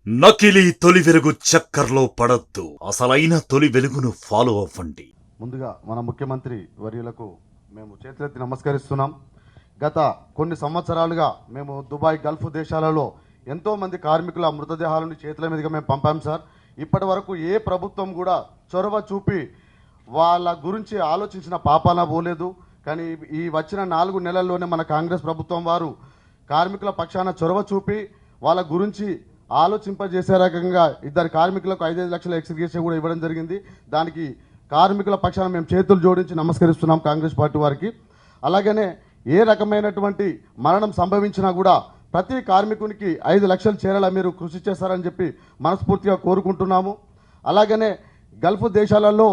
నకిలీ తొలి వెలుగు చక్కర్లో పడద్దు, అసలైన తొలి వెలుగును ఫాలో అవ్వండి. ముందుగా మన ముఖ్యమంత్రి వర్యులకు మేము చేతులెత్తి నమస్కరిస్తున్నాం. గత కొన్ని సంవత్సరాలుగా మేము దుబాయ్ గల్ఫ్ దేశాలలో ఎంతోమంది కార్మికుల మృతదేహాలను చేతుల మీదుగా మేము పంపాం సార్. ఇప్పటి వరకు ఏ ప్రభుత్వం కూడా చొరవ చూపి వాళ్ళ గురించి ఆలోచించిన పాపాన పోలేదు. కానీ ఈ వచ్చిన 4 నెలల్లోనే మన కాంగ్రెస్ ప్రభుత్వం వారు కార్మికుల పక్షాన చొరవ చూపి వాళ్ళ గురించి ఆలోచింపజేసే రకంగా 2 కార్మికులకు 5 లక్షల ఎక్స్గ్రేషన్ కూడా ఇవ్వడం జరిగింది. దానికి కార్మికుల పక్షాన మేము చేతులు జోడించి నమస్కరిస్తున్నాం కాంగ్రెస్ పార్టీ వారికి. అలాగనే ఏ రకమైనటువంటి మరణం సంభవించినా కూడా ప్రతి కార్మికునికి 5 లక్షలు చేరేలా మీరు కృషి చేస్తారని చెప్పి మనస్ఫూర్తిగా కోరుకుంటున్నాము. అలాగనే గల్ఫ్ దేశాలలో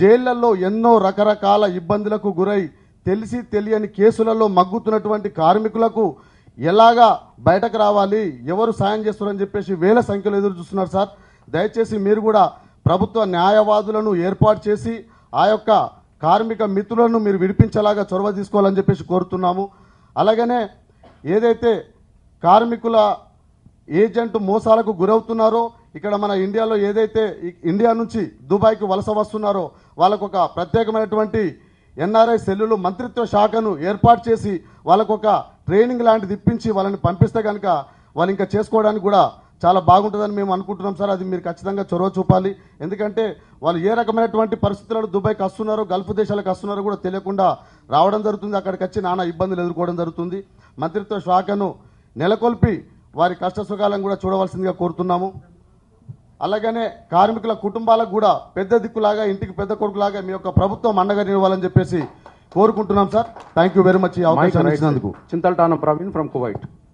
జైళ్లలో ఎన్నో రకరకాల ఇబ్బందులకు గురై తెలిసి తెలియని కేసులలో మగ్గుతున్నటువంటి కార్మికులకు ఎలాగా బయటకు రావాలి, ఎవరు సాయం చేస్తారని చెప్పేసి వేల సంఖ్యలో ఎదురు చూస్తున్నారు సార్. దయచేసి మీరు కూడా ప్రభుత్వ న్యాయవాదులను ఏర్పాటు చేసి ఆ యొక్క కార్మిక మిత్రులను మీరు విడిపించేలాగా చొరవ తీసుకోవాలని చెప్పేసి కోరుతున్నాము. అలాగనే ఏదైతే కార్మికుల ఏజెంట్ మోసాలకు గురవుతున్నారో, ఇక్కడ మన ఇండియాలో ఏదైతే ఇండియా నుంచి దుబాయ్కి వలస వస్తున్నారో వాళ్ళకు ఒక ప్రత్యేకమైనటువంటి ఎన్ఆర్ఐ సెల్లులు మంత్రిత్వ శాఖను ఏర్పాటు చేసి వాళ్ళకు ఒక ట్రైనింగ్ లాంటిది ఇప్పించి వాళ్ళని పంపిస్తే కనుక వాళ్ళు ఇంకా చేసుకోవడానికి కూడా చాలా బాగుంటుందని మేము అనుకుంటున్నాం సార్. అది మీరు ఖచ్చితంగా చొరవ చూపాలి. ఎందుకంటే వాళ్ళు ఏ రకమైనటువంటి పరిస్థితులలో దుబాయ్కి వస్తున్నారో, గల్ఫ్ దేశాలకు వస్తున్నారో కూడా తెలియకుండా రావడం జరుగుతుంది. అక్కడికి వచ్చి నానా ఇబ్బందులు ఎదుర్కోవడం జరుగుతుంది. మంత్రిత్వ శాఖను నెలకొల్పి వారి కష్ట సుఖాలను కూడా చూడవలసిందిగా కోరుతున్నాము. అలాగనే కార్మికుల కుటుంబాలకు కూడా పెద్ద దిక్కులాగా, ఇంటికి పెద్ద కొడుకులాగా మీ యొక్క ప్రభుత్వం అండగా నిలవాలని చెప్పేసి కోరుకుంటున్నాం sir. Thank you very much ఈ అవకాశం ఇచ్చినందుకు. చింతల్టాన ప్రవీణ్ ఫ్రమ్ కువైట్.